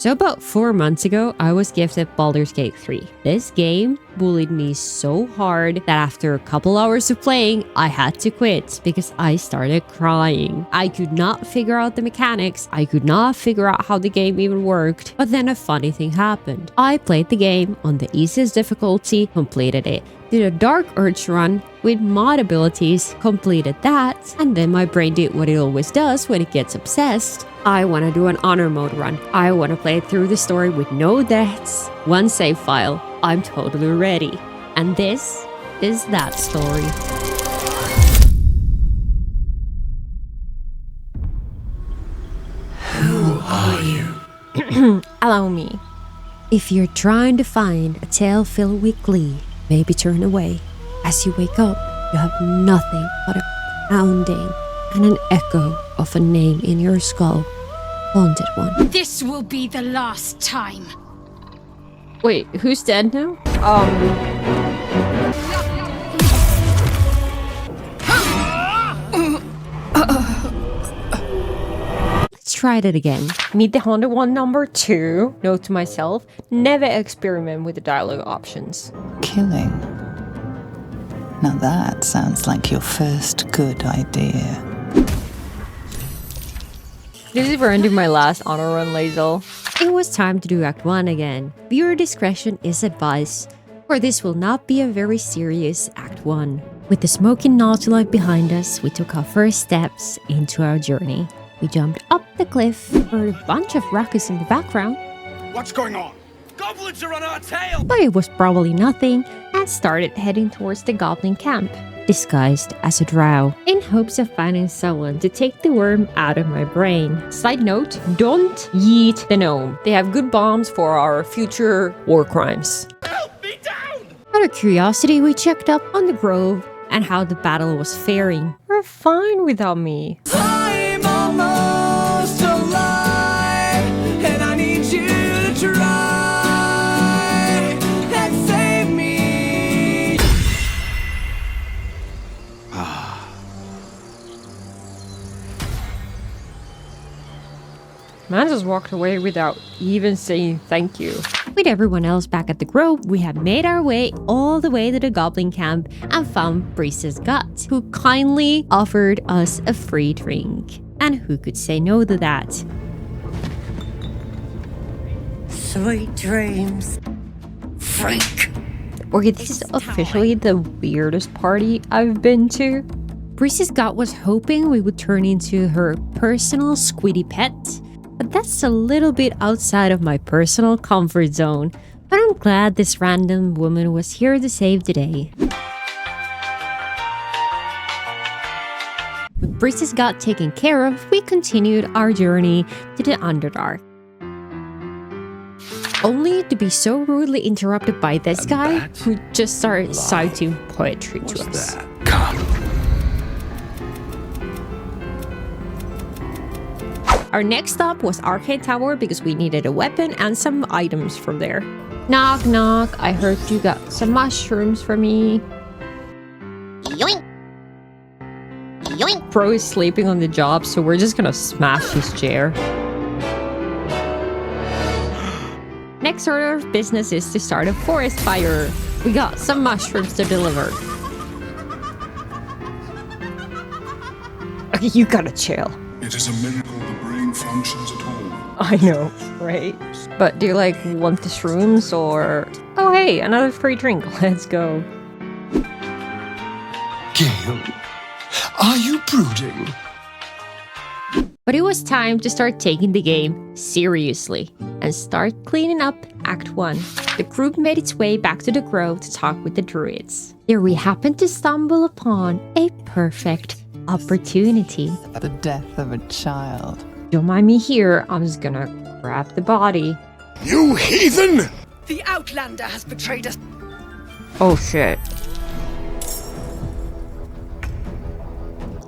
So about 4 months ago, I was gifted Baldur's Gate 3. This game bullied me so hard that after a couple hours of playing, I had to quit because I started crying. I could not figure out the mechanics. I could not figure out how the game even worked. But then a funny thing happened. I played the game on the easiest difficulty, completed it. Did a Dark Urge run with mod abilities, completed that, and then my brain did what it always does when it gets obsessed. I want to do an honor mode run. I want to play through the story with no deaths, one save file. I'm totally ready. And this is that story. Who are you? Allow me. If you're trying to find a tale filled with glee, maybe turn away. As you wake up, you have nothing but a pounding and an echo of a name in your skull. Haunted one. This will be the last time. Wait, who's dead now? Let's try that again. Meet the Haunted One number 2. Note to myself, never experiment with the dialogue options. Killing. Now that sounds like your first good idea. This is where I do my last honor run, Lae'zel. It was time to do Act 1 again. Viewer discretion is advised, for this will not be a very serious Act 1. With the smoking Nautiloid behind us, we took our first steps into our journey. We jumped up the cliff, heard a bunch of ruckus in the background. What's going on? Goblins are on our tail! But it was probably nothing, and started heading towards the goblin camp, disguised as a drow, in hopes of finding someone to take the worm out of my brain. Side note, don't yeet the gnome. They have good bombs for our future war crimes. Help me down! Out of curiosity, we checked up on the grove and how the battle was faring. We're fine without me. I'm almost alive, and I need you to try and save me. Man just walked away without even saying thank you. With everyone else back at the grove, we had made our way all the way to the goblin camp and found Breeze's Gut, who kindly offered us a free drink. And who could say no to that? Sweet dreams, freak. Okay, this is officially the weirdest party I've been to. Breeze's Gut was hoping we would turn into her personal squiddy pet, but that's a little bit outside of my personal comfort zone. But I'm glad this random woman was here to save the day. With Breeze's Gut taken care of, we continued our journey to the Underdark. Only to be so rudely interrupted by this guy who just started citing poetry to us. Come. Our next stop was Arcane Tower because we needed a weapon and some items from there. Knock knock, I heard you got some mushrooms for me. Yoink. Yoink. Bro is sleeping on the job, so we're just gonna smash his chair. Next order of business is to start a forest fire. We got some mushrooms to deliver. Okay, you gotta chill. It is a miracle the brain functions at all. I know, right? But do you want the shrooms or... Oh hey, another free drink, let's go. Gale, are you brooding? But it was time to start taking the game seriously and start cleaning up Act 1. The group made its way back to the grove to talk with the druids. There we happened to stumble upon a perfect opportunity. The death of a child. Don't mind me here, I'm just gonna grab the body. You heathen! The Outlander has betrayed us. Oh shit.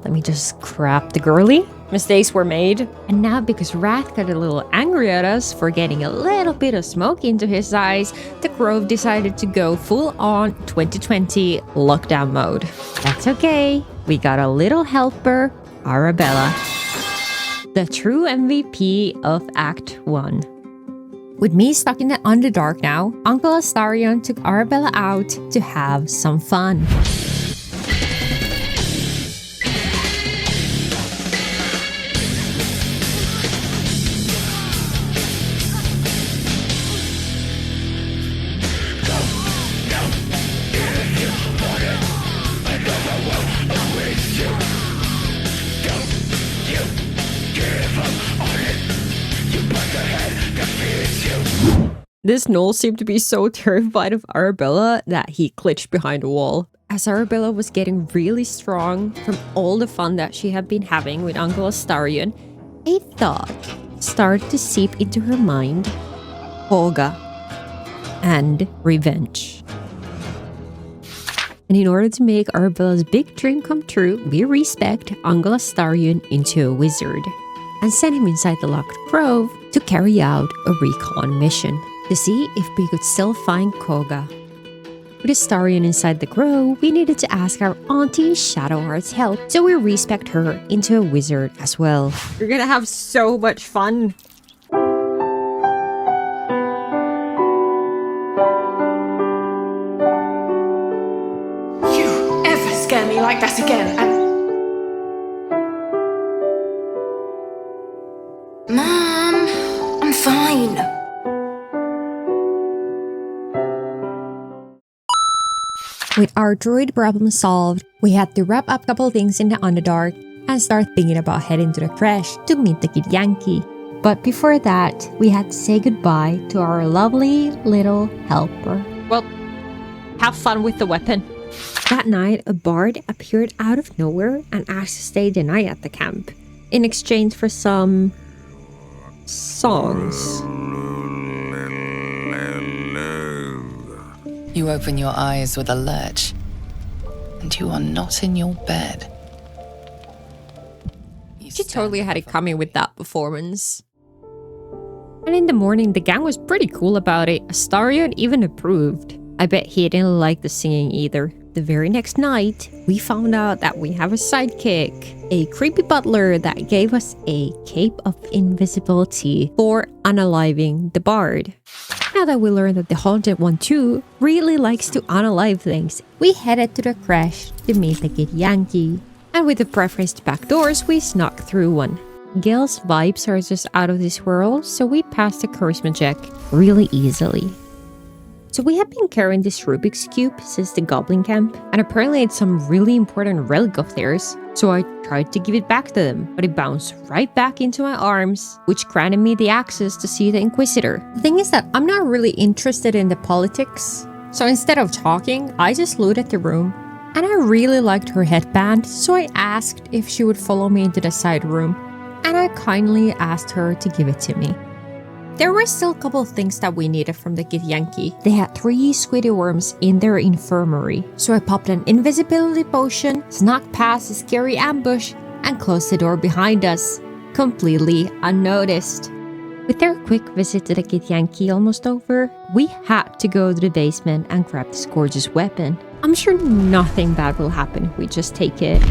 Let me just grab the girly. Mistakes were made. And now because Wrath got a little angry at us for getting a little bit of smoke into his eyes, the Grove decided to go full on 2020 lockdown mode. That's okay. We got a little helper, Arabella. The true MVP of Act 1. With me stuck in the Underdark now, Uncle Astarion took Arabella out to have some fun. This gnoll seemed to be so terrified of Arabella that he glitched behind a wall. As Arabella was getting really strong from all the fun that she had been having with Uncle Astarion, a thought started to seep into her mind: Koga and revenge. And in order to make Arabella's big dream come true, we respec Uncle Astarion into a wizard and sent him inside the Locked Grove to carry out a recon mission to see if we could still find Koga. With Astarion inside the grove, we needed to ask our auntie Shadowheart's help, so we respec her into a wizard as well. We're gonna have so much fun! You ever scare me like that again, Mom, I'm fine. With our droid problem solved, we had to wrap up a couple things in the Underdark and start thinking about heading to the Crash to meet the Githyanki. But before that, we had to say goodbye to our lovely little helper. Well, have fun with the weapon. That night, a bard appeared out of nowhere and asked to stay the night at the camp in exchange for some songs. You open your eyes with a lurch, and you are not in your bed. She totally had it coming with that performance. And in the morning, the gang was pretty cool about it. Astarion even approved. I bet he didn't like the singing either. The very next night, we found out that we have a sidekick, a creepy butler that gave us a cape of invisibility for unaliving the bard. Now that we learned that the Haunted One too really likes to unalive things, we headed to the Crash to meet the Githyanki. And with the preference to back doors, we snuck through one. Gale's vibes are just out of this world, so we passed the charisma check really easily. So we have been carrying this Rubik's Cube since the Goblin Camp, and apparently it's some really important relic of theirs, so I tried to give it back to them, but it bounced right back into my arms, which granted me the access to see the Inquisitor. The thing is that I'm not really interested in the politics, so instead of talking, I just looted the room, and I really liked her headband, so I asked if she would follow me into the side room, and I kindly asked her to give it to me. There were still a couple of things that we needed from the Githyanki. They had 3 squiddy worms in their infirmary, so I popped an invisibility potion, snuck past a scary ambush, and closed the door behind us, completely unnoticed. With their quick visit to the Githyanki almost over, we had to go to the basement and grab this gorgeous weapon. I'm sure nothing bad will happen if we just take it.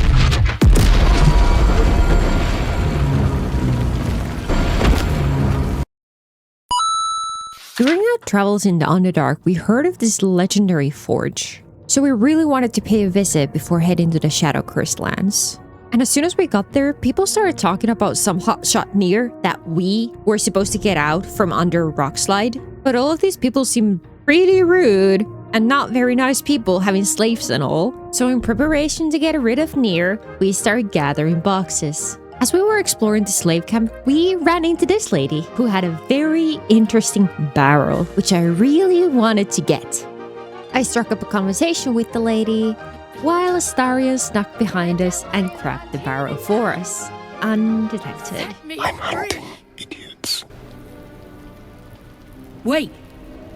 During our travels in the Underdark, we heard of this legendary forge. So we really wanted to pay a visit before heading to the Shadow Cursed lands. And as soon as we got there, people started talking about some hotshot Nier that we were supposed to get out from under a rock slide. But all of these people seemed pretty rude and not very nice people, having slaves and all. So in preparation to get rid of Nier, we started gathering boxes. As we were exploring the slave camp, we ran into this lady who had a very interesting barrel, which I really wanted to get. I struck up a conversation with the lady, while Astarion snuck behind us and cracked the barrel for us, undetected. I'm hunting idiots. Wait,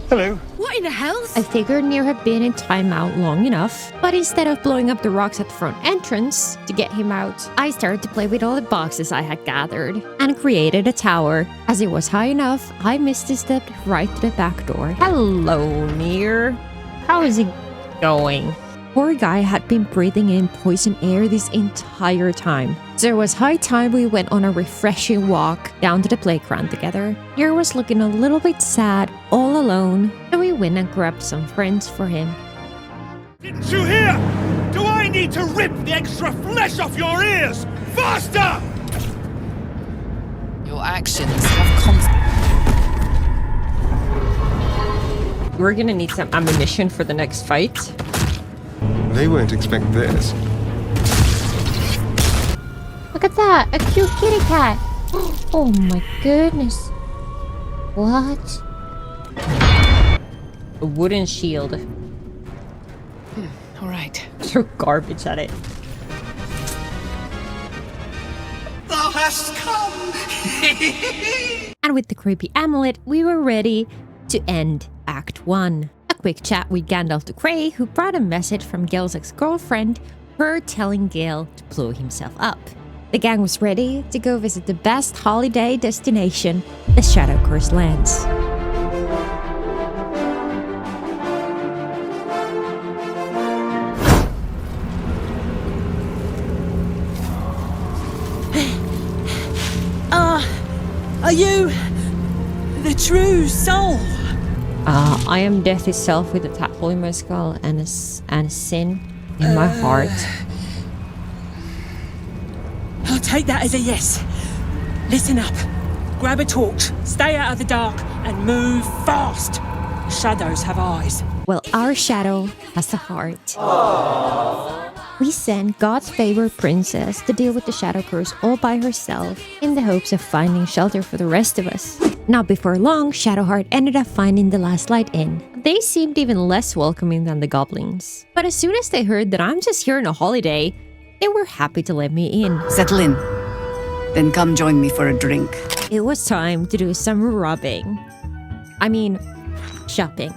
Hello. what in the hell? I figured Nier had been in timeout long enough, but instead of blowing up the rocks at the front entrance to get him out, I started to play with all the boxes I had gathered and created a tower. As it was high enough, I misstepped right to the back door. Hello, Nier. How is it going? Poor guy had been breathing in poison air this entire time. So it was high time we went on a refreshing walk down to the playground together. Nero was looking a little bit sad, all alone, so we went and grabbed some friends for him. Didn't you hear? Do I need to rip the extra flesh off your ears? Faster! Your actions have consequences. We're gonna need some ammunition for the next fight. They won't expect this. Look at that, a cute kitty cat. Oh my goodness. What? A wooden shield. All right. Throw garbage at it. Thou hast come! And with the creepy amulet, we were ready to end Act 1. A quick chat with Gandalf the Grey, who brought a message from Gale's ex-girlfriend, her telling Gale to blow himself up. The gang was ready to go visit the best holiday destination, the Shadowcurse Lands. Are you the true soul? I am death itself with a tadpole in my skull and a sin in my heart. I'll take that as a yes. Listen up. Grab a torch, stay out of the dark, and move fast. Shadows have eyes. Well, our shadow has a heart. We sent God's favorite princess to deal with the shadow curse all by herself in the hopes of finding shelter for the rest of us. Not before long, Shadowheart ended up finding the Last Light Inn. They seemed even less welcoming than the goblins. But as soon as they heard that I'm just here on a holiday, they were happy to let me in. Settle in. Then come join me for a drink. It was time to do some shopping.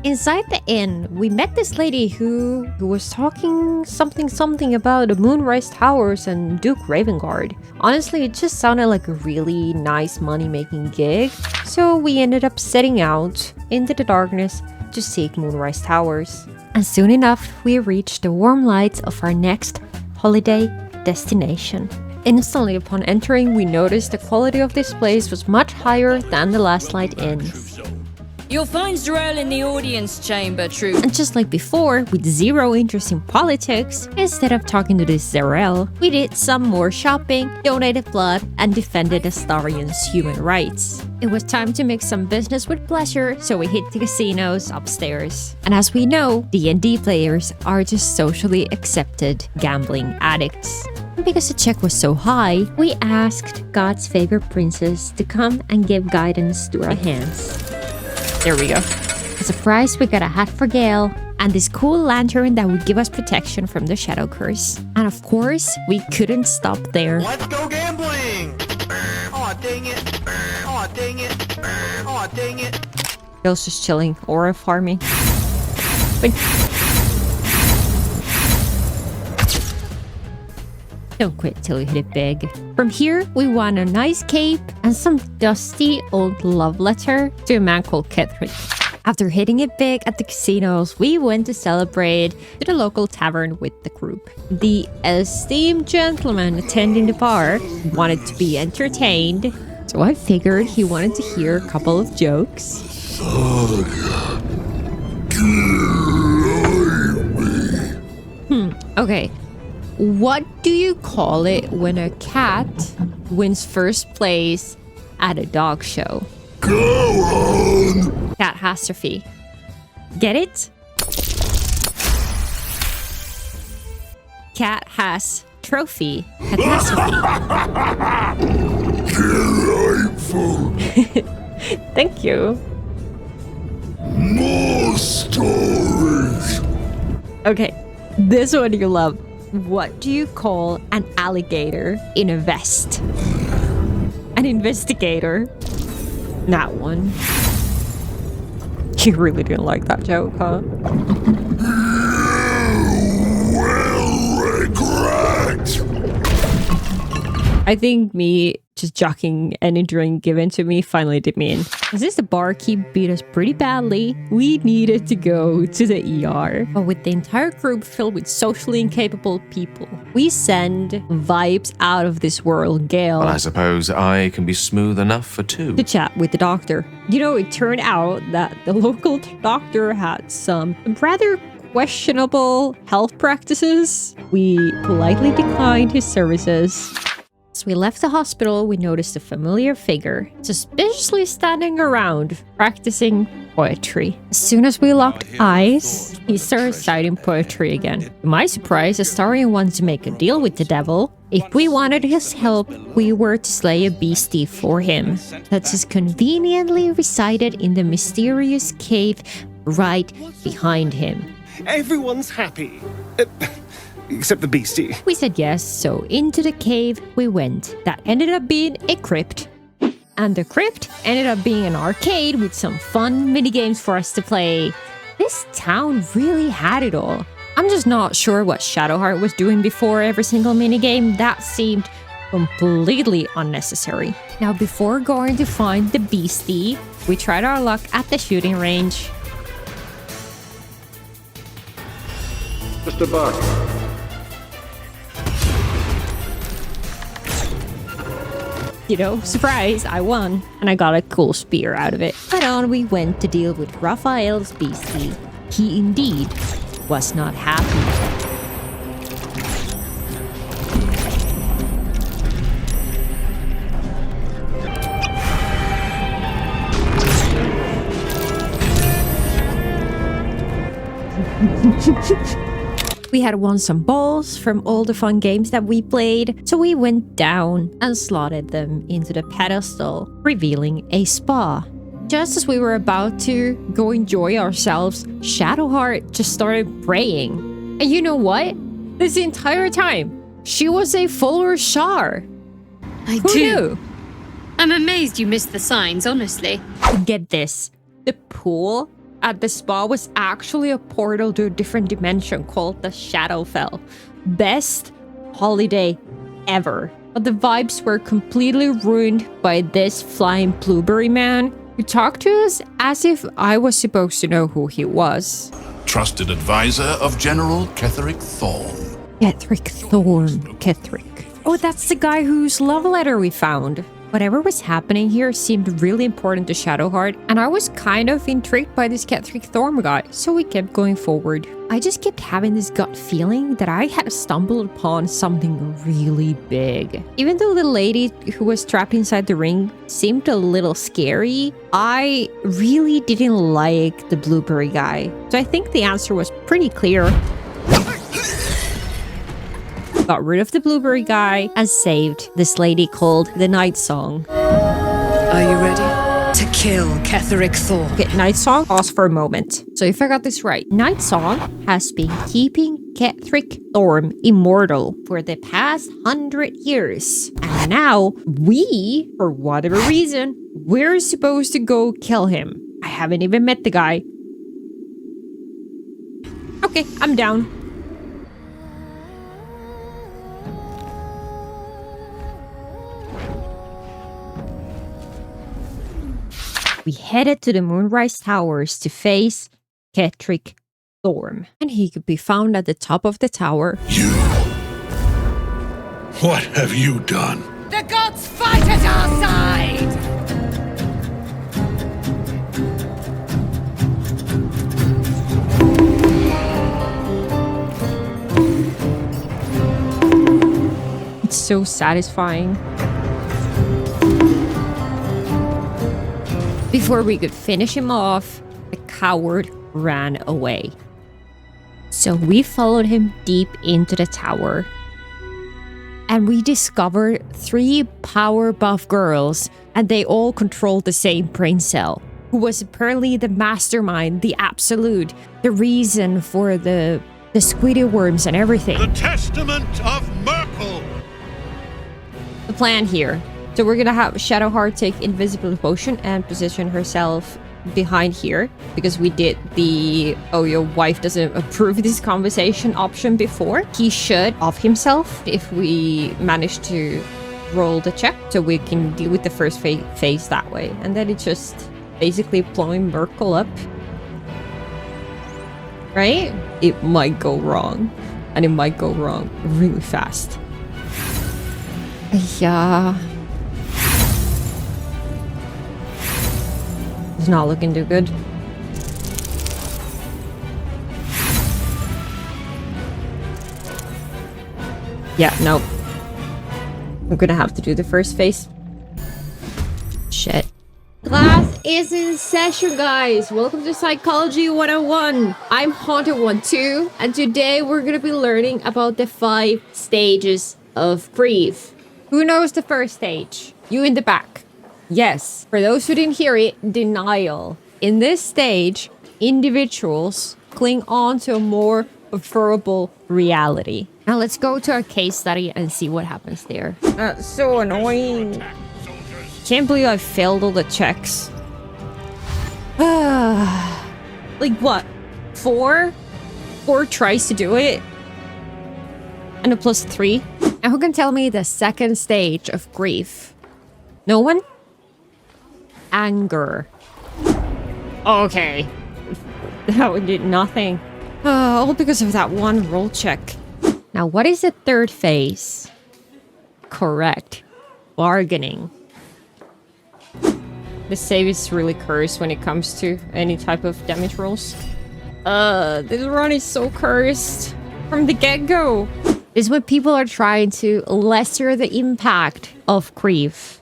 Inside the inn, we met this lady who was talking something about the Moonrise Towers and Duke Ravengard. Honestly, it just sounded like a really nice money-making gig, so we ended up setting out into the darkness to seek Moonrise Towers. And soon enough, we reached the warm lights of our next holiday destination. Instantly upon entering, we noticed the quality of this place was much higher than the Last Light Inn. You'll find Z'rell in the audience chamber, true. And just like before, with zero interest in politics, instead of talking to this Z'rell, we did some more shopping, donated blood, and defended Astarion's human rights. It was time to make some business with pleasure, so we hit the casinos upstairs. And as we know, D&D players are just socially accepted gambling addicts. And because the check was so high, we asked God's favorite princess to come and give guidance to our hands. There we go. As a prize, we got a hat for Gale and this cool lantern that would give us protection from the shadow curse. And of course, we couldn't stop there. Let's go gambling! Aw, dang it. Aw, dang it. Aw, dang it. Gale's just chilling, aura farming. But don't quit till you hit it big. From here, we won a nice cape and some dusty old love letter to a man called Kethrin. After hitting it big at the casinos, we went to celebrate to the local tavern with the group. The esteemed gentleman attending the bar wanted to be entertained, so I figured he wanted to hear a couple of jokes. Okay. What do you call it when a cat wins first place at a dog show? Go on! Catastrophe. Get it? Cat has trophy. Catastrophe. Delightful. Thank you. More stories. Okay, this one you love. What do you call an alligator in a vest? An investigator. That one. You really didn't like that joke, huh? You will regret. I think me just jockeying any drink given to me finally did me in. Since the barkeep beat us pretty badly, we needed to go to the ER. But with the entire group filled with socially incapable people, we send vibes out of this world, Gale. Well, I suppose I can be smooth enough for two. To chat with the doctor. You know, it turned out that the local doctor had some rather questionable health practices. We politely declined his services. As we left the hospital, we noticed a familiar figure suspiciously standing around, practicing poetry. As soon as we locked eyes, he started reciting poetry again. To my surprise, Astarion wanted to make a deal with the devil. If we wanted his help, we were to slay a beastie for him that is conveniently resided in the mysterious cave right behind him. Everyone's happy. Except the beastie. We said yes, so into the cave we went. That ended up being a crypt. And the crypt ended up being an arcade with some fun minigames for us to play. This town really had it all. I'm just not sure what Shadowheart was doing before every single minigame. That seemed completely unnecessary. Now, before going to find the beastie, we tried our luck at the shooting range. Mr. Barker. You know, surprise, I won. And I got a cool spear out of it. But on we went to deal with Raphael's beastie. He indeed was not happy. We had won some balls from all the fun games that we played, so we went down and slotted them into the pedestal, revealing a spa. Just as we were about to go enjoy ourselves, Shadowheart just started praying. And you know what? This entire time, she was a follower Shar. Who knew? I'm amazed you missed the signs, honestly. Get this. The pool at the spa was actually a portal to a different dimension called the Shadowfell. Best holiday ever. But the vibes were completely ruined by this flying blueberry man who talked to us as if I was supposed to know who he was. Trusted advisor of General Ketheric Thorm. Ketheric Thorm. Ketheric. Oh, that's the guy whose love letter we found. Whatever was happening here seemed really important to Shadowheart, and I was kind of intrigued by this Ketheric Thorm guy, so we kept going forward. I just kept having this gut feeling that I had stumbled upon something really big. Even though the lady who was trapped inside the ring seemed a little scary, I really didn't like the blueberry guy. So I think the answer was pretty clear. Got rid of the blueberry guy and saved this lady called the Night Song. Are you ready to kill Ketheric Thorm? Okay, Night Song, pause for a moment. So if I got this right, Night Song has been keeping Ketheric Thorm immortal for the past 100 years. And now we, for whatever reason, we're supposed to go kill him. I haven't even met the guy. Okay, I'm down. We headed to the Moonrise Towers to face Ketheric Thorm. And he could be found at the top of the tower. You! What have you done? The gods fight at our side! It's so satisfying. Before we could finish him off, the coward ran away. So we followed him deep into the tower. And we discovered 3 power buff girls, and they all controlled the same brain cell, who was apparently the mastermind, the absolute, the reason for the squiddy worms and everything. The Testament of Merkel! The plan here. So we're gonna have Shadowheart take Invisible Potion and position herself behind here, because we did the "oh, your wife doesn't approve this conversation" option before. He should off himself if we manage to roll the check so we can deal with the first phase that way. And then it's just basically blowing Merkel up. Right? It might go wrong. And it might go wrong really fast. Yeah. It's not looking too good. Yeah, nope. I'm gonna have to do the first phase. Shit. Class is in session, guys. Welcome to Psychology 101. I'm Haunter12, and today we're gonna be learning about the 5 stages of grief. Who knows the first stage? You in the back. Yes, for those who didn't hear it, denial. In this stage, individuals cling on to a more preferable reality. Now let's go to our case study and see what happens there. That's so annoying. Can't believe I failed all the checks. Like what? 4? 4 tries to do it? And a +3? And who can tell me the second stage of grief? No one? Anger. Okay. That one did nothing. All because of that one roll check. Now, what is the third phase? Correct. Bargaining. The save is really cursed when it comes to any type of damage rolls. This run is so cursed from the get-go. This is when people are trying to lesser the impact of grief.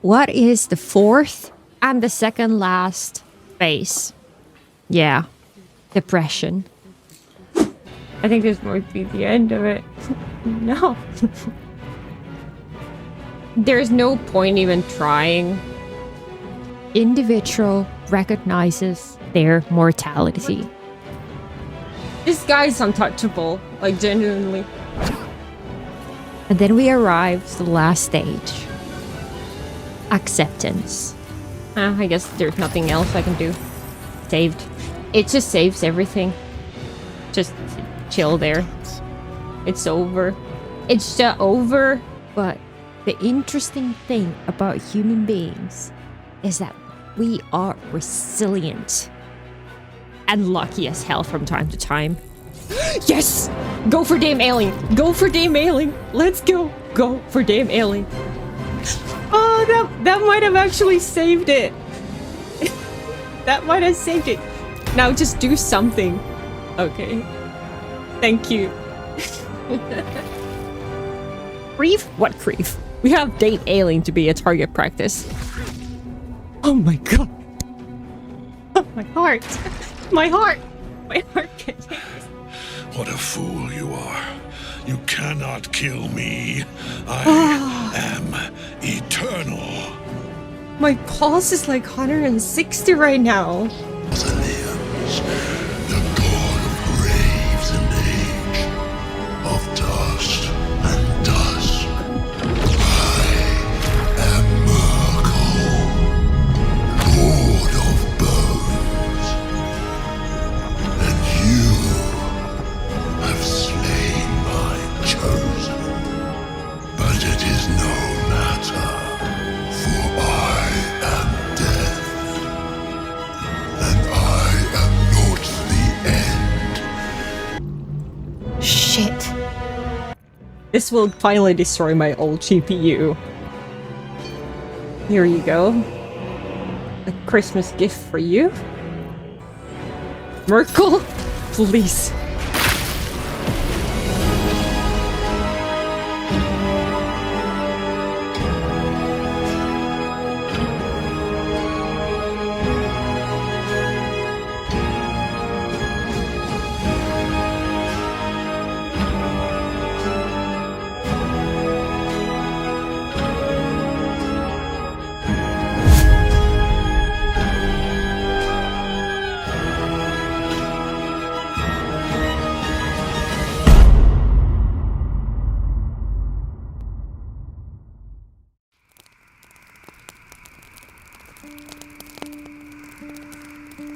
What is the 4th and the second last phase? Yeah. Depression. I think this might be the end of it. No. There's no point even trying. Individual recognizes their mortality. This guy's untouchable, like genuinely. And then we arrive to the last stage. Acceptance. I guess there's nothing else I can do. Saved. It just saves everything. Just chill there. It's over. It's just over. But the interesting thing about human beings is that we are resilient and lucky as hell from time to time. Yes! Go for Dame Ailing! Go for Dame Ailing! Let's go! Go for Dame Ailing! Oh, that might have actually saved it. That might have saved it. Now just do something. Okay. Thank you. Grief? What grief? We have Dame Ailing to be a target practice. Oh my god. Oh, my heart. My heart. My heart can't take this. What a fool you are. You cannot kill me. I am eternal. My pulse is like 160 right now. The god of graves and age, of dust and dusk. I am Merkel, lord of bones. And you have slain my chosen. But it is no matter, for I am death. And I am not the end. Shit. This will finally destroy my old GPU. Here you go. A Christmas gift for you. Merkel, please.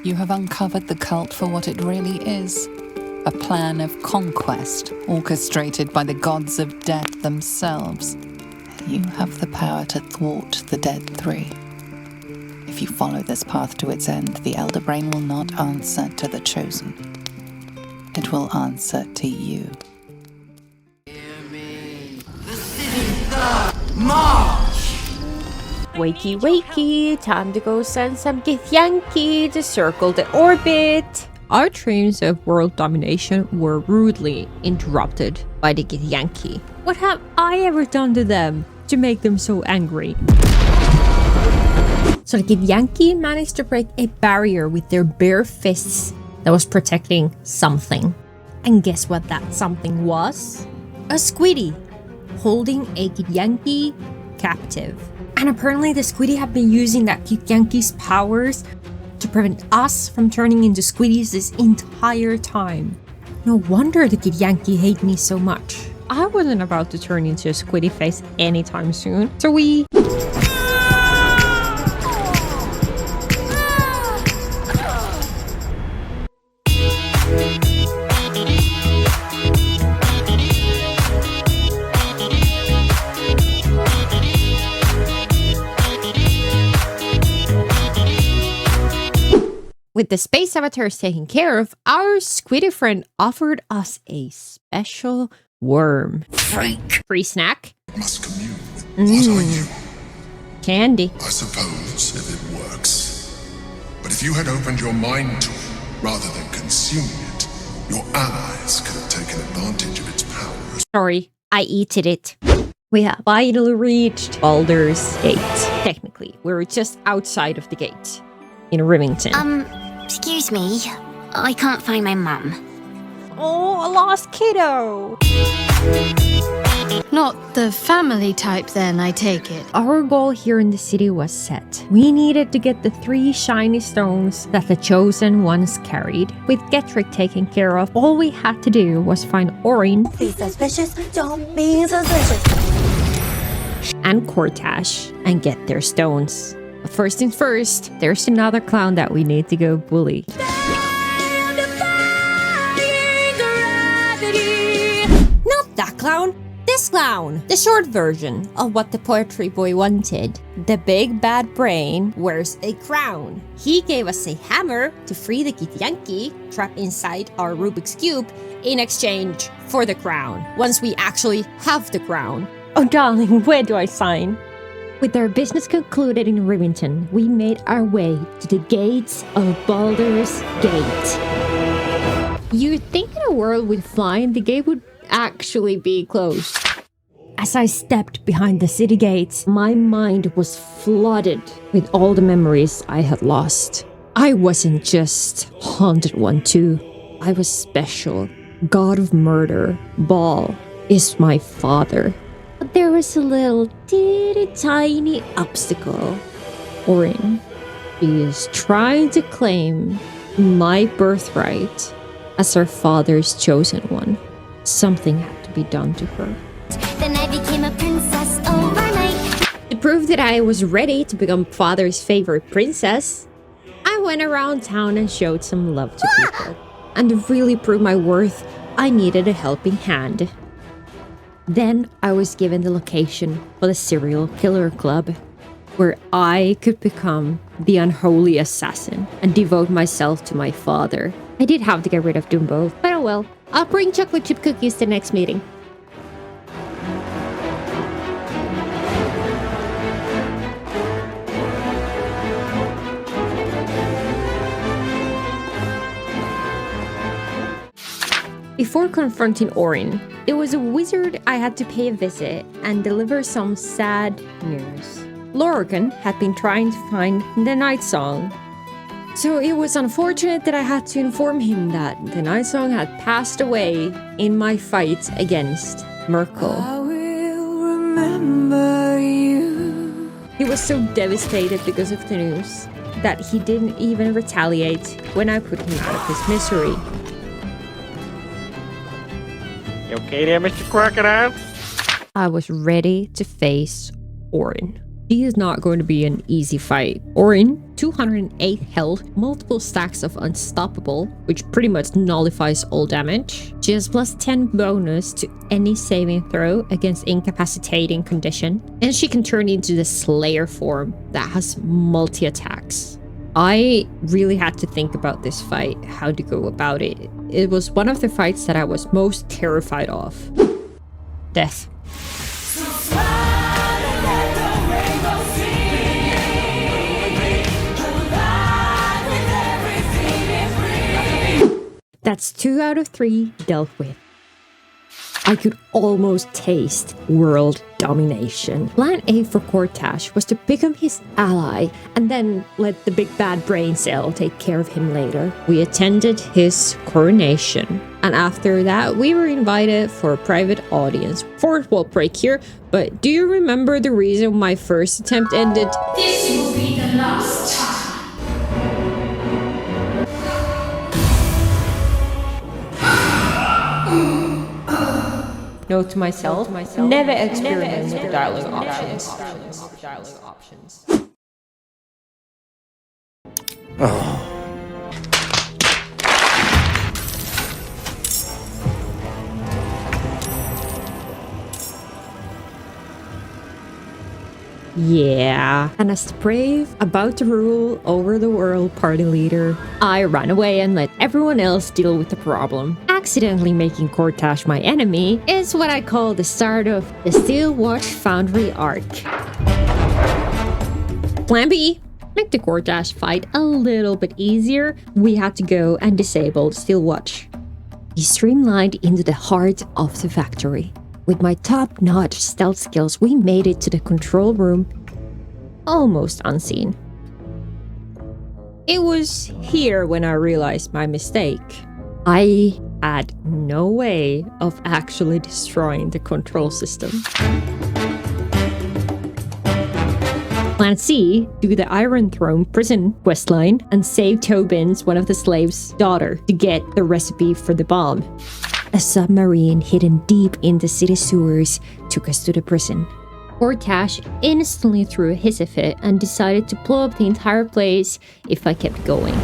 You have uncovered the cult for what it really is. A plan of conquest orchestrated by the gods of death themselves. You have the power to thwart the Dead Three. If you follow this path to its end, the Elder Brain will not answer to the Chosen. It will answer to you. Wakey wakey, time to go send some Githyanki to circle the orbit. Our dreams of world domination were rudely interrupted by the Githyanki. What have I ever done to them to make them so angry? So the Githyanki managed to break a barrier with their bare fists that was protecting something. And guess what that something was? A Squiddy holding a Githyanki captive. And apparently the Squiddy have been using that Githyanki's powers to prevent us from turning into Squiddies this entire time. No wonder the Githyanki hate me so much. I wasn't about to turn into a Squiddy face anytime soon, so we... With the space avatars taken care of, our Squiddy friend offered us a special worm. Freak. Free snack. Must commune with what are you? Candy. I suppose if it works. But if you had opened your mind to it, rather than consuming it, your allies could have taken advantage of its powers. Sorry, I eated it. We have finally reached Baldur's Gate. Technically, we're just outside of the gate. In Rivington. Excuse me. I can't find my mum. Oh, a lost kiddo! Not the family type then, I take it. Our goal here in the city was set. We needed to get the 3 shiny stones that the Chosen once carried. With Getrick taken care of, all we had to do was find Orin. Be suspicious, don't be suspicious. And Cortash and get their stones. But first things first, there's another clown that we need to go bully. Not that clown! This clown! The short version of what the poetry boy wanted. The big bad brain wears a crown. He gave us a hammer to free the Githyanki trapped inside our Rubik's Cube in exchange for the crown. Once we actually have the crown. Oh darling, where do I sign? With our business concluded in Rivington, we made our way to the gates of Baldur's Gate. You'd think in a world with flying, the gate would actually be closed. As I stepped behind the city gates, my mind was flooded with all the memories I had lost. I wasn't just Haunted One too. I was special. God of Murder, Baal, is my father. But there was a little tiny obstacle. Orin, she is trying to claim my birthright as her father's chosen one. Something had to be done to her. Then I became a princess overnight. To prove that I was ready to become father's favorite princess, I went around town and showed some love to people. And to really prove my worth, I needed a helping hand. Then I was given the location for the Serial Killer Club, where I could become the unholy assassin and devote myself to my father. I did have to get rid of Dumbo, but oh well. I'll bring chocolate chip cookies to the next meeting. Before confronting Orin, it was a wizard I had to pay a visit and deliver some sad news. Lorcan had been trying to find the Night Song. So it was unfortunate that I had to inform him that the Night Song had passed away in my fight against Merkel. I will remember you. He was so devastated because of the news that he didn't even retaliate when I put him out of his misery. You okay there, Mr. Crocodile? I was ready to face Orin. She is not going to be an easy fight. Orin 208 health, multiple stacks of Unstoppable, which pretty much nullifies all damage. She has plus 10 bonus to any saving throw against incapacitating condition. And she can turn into the Slayer form that has multi-attacks. I really had to think about this fight, how to go about it. It was one of the fights that I was most terrified of. Death. That's 2 out of 3 dealt with. I could almost taste world domination. Plan A for Cortash was to become his ally and then let the big bad brain cell take care of him later. We attended his coronation, and after that we were invited for a private audience. Fourth wall break here, but do you remember the reason my first attempt ended? This will be the last time. Note to myself, never experiment with dialogue options. Oh. Yeah, and as the brave, about to rule over the world party leader, I ran away and let everyone else deal with the problem. Accidentally making Cortash my enemy is what I call the start of the Steelwatch Foundry arc. Plan B. Make the Cortash fight a little bit easier, we had to go and disable Steelwatch. He streamlined into the heart of the factory. With my top-notch stealth skills, we made it to the control room almost unseen. It was here when I realized my mistake. I had no way of actually destroying the control system. Plan C, do the Iron Throne prison questline and save Tobin's, one of the slaves' daughter, to get the recipe for the bomb. A submarine hidden deep in the city sewers took us to the prison. Cortash instantly threw a hissy fit and decided to blow up the entire place if I kept going.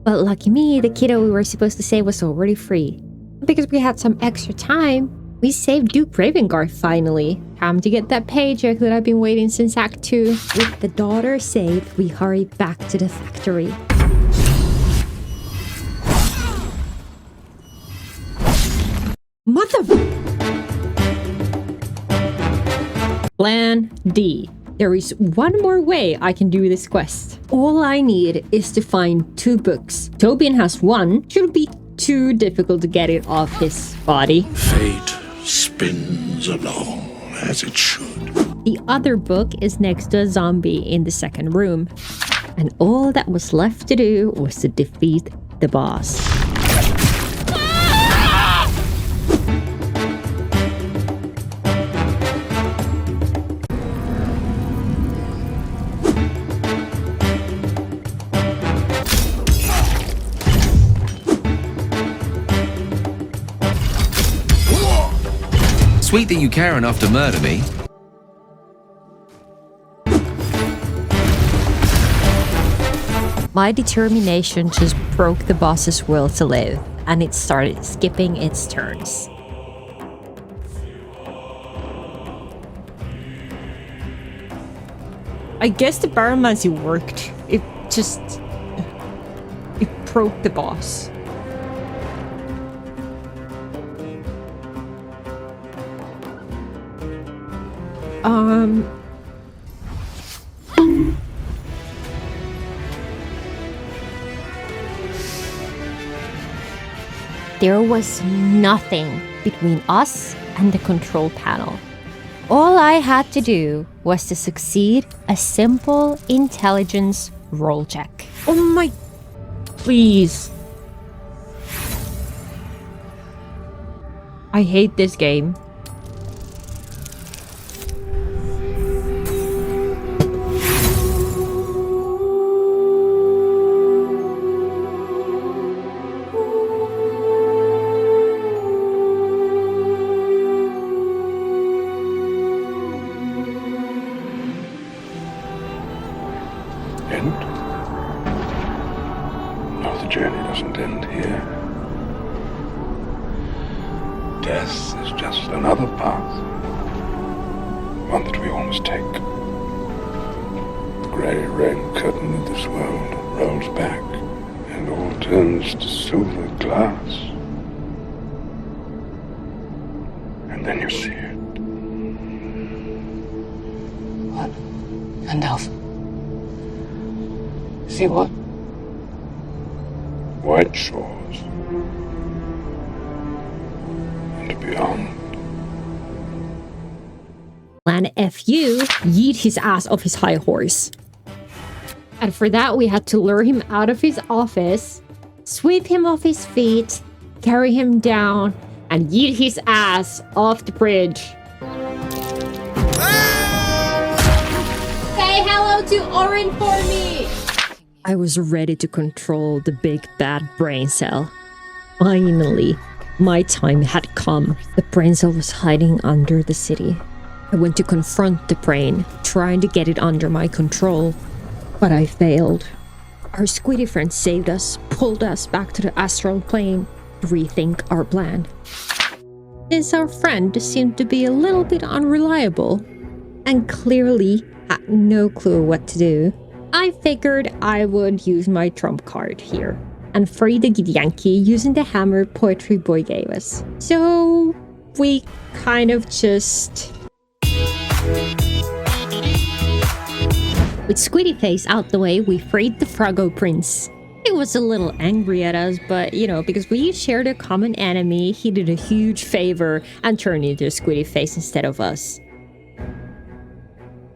But lucky me, the kiddo we were supposed to save was already free. Because we had some extra time, we saved Duke Ravengard finally. Time to get that paycheck that I've been waiting since Act 2. With the daughter saved, we hurried back to the factory. Plan D. There is one more way I can do this quest. All I need is to find 2 books. Tobin has one. Shouldn't be too difficult to get it off his body. Fate spins along as it should. The other book is next to a zombie in the second room. And all that was left to do was to defeat the boss. Sweet that you care enough to murder me. My determination just broke the boss's will to live, and it started skipping its turns. I guess the Baronmancy worked. It broke the boss. There was nothing between us and the control panel. All I had to do was to succeed a simple intelligence roll check. Oh my... Please. I hate this game. end? No, the journey doesn't end here. Death is just another path. One that we all must take. The grey rain curtain of this world rolls back, and all turns to silver glass. And then you see it. What? Gandalf. See what? White shores. And beyond. Plan FU yeet his ass off his high horse. And for that, we had to lure him out of his office, sweep him off his feet, carry him down, and yeet his ass off the bridge. Say hello to Orin for me! I was ready to control the big bad brain cell. Finally, my time had come. The brain cell was hiding under the city. I went to confront the brain, trying to get it under my control, but I failed. Our squiddy friend saved us, pulled us back to the astral plane to rethink our plan. Since our friend seemed to be a little bit unreliable and clearly had no clue what to do, I figured I would use my trump card here and free the Githyanki using the hammer Poetry Boy gave us. So we kind of just... With Squiddy Face out the way, we freed the Froggo Prince. He was a little angry at us, but you know, because we shared a common enemy, he did a huge favor and turned into Squiddy Face instead of us.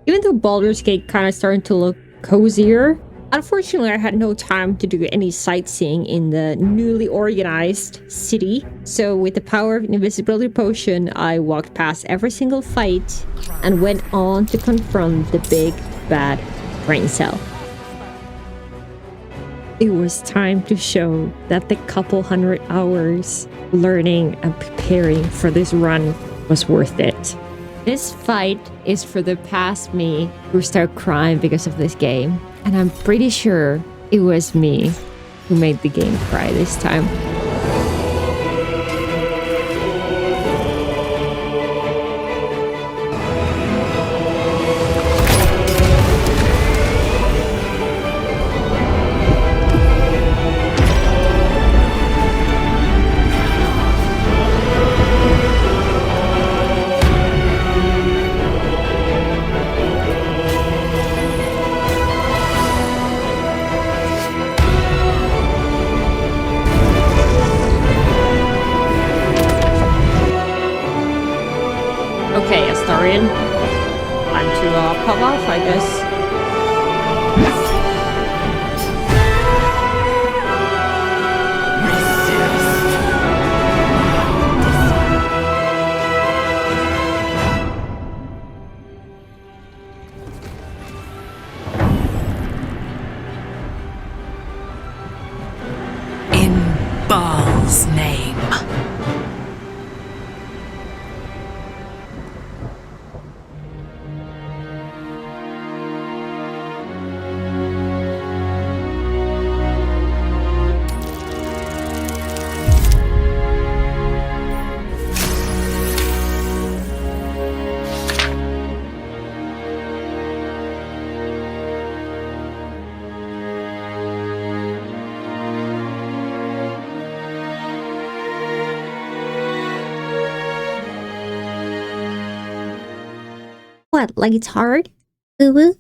Even though Baldur's Gate kind of started to look cozier, unfortunately I had no time to do any sightseeing in the newly organized city. So with the power of invisibility potion, I walked past every single fight and went on to confront the big bad brain cell. It was time to show that the couple hundred hours learning and preparing for this run was worth it. This fight is for the past me who started crying because of this game. And I'm pretty sure it was me who made the game cry this time. Okay, Astarion. Time to pop off, I guess. In Baal's name. What, like it's hard? Boo-boo?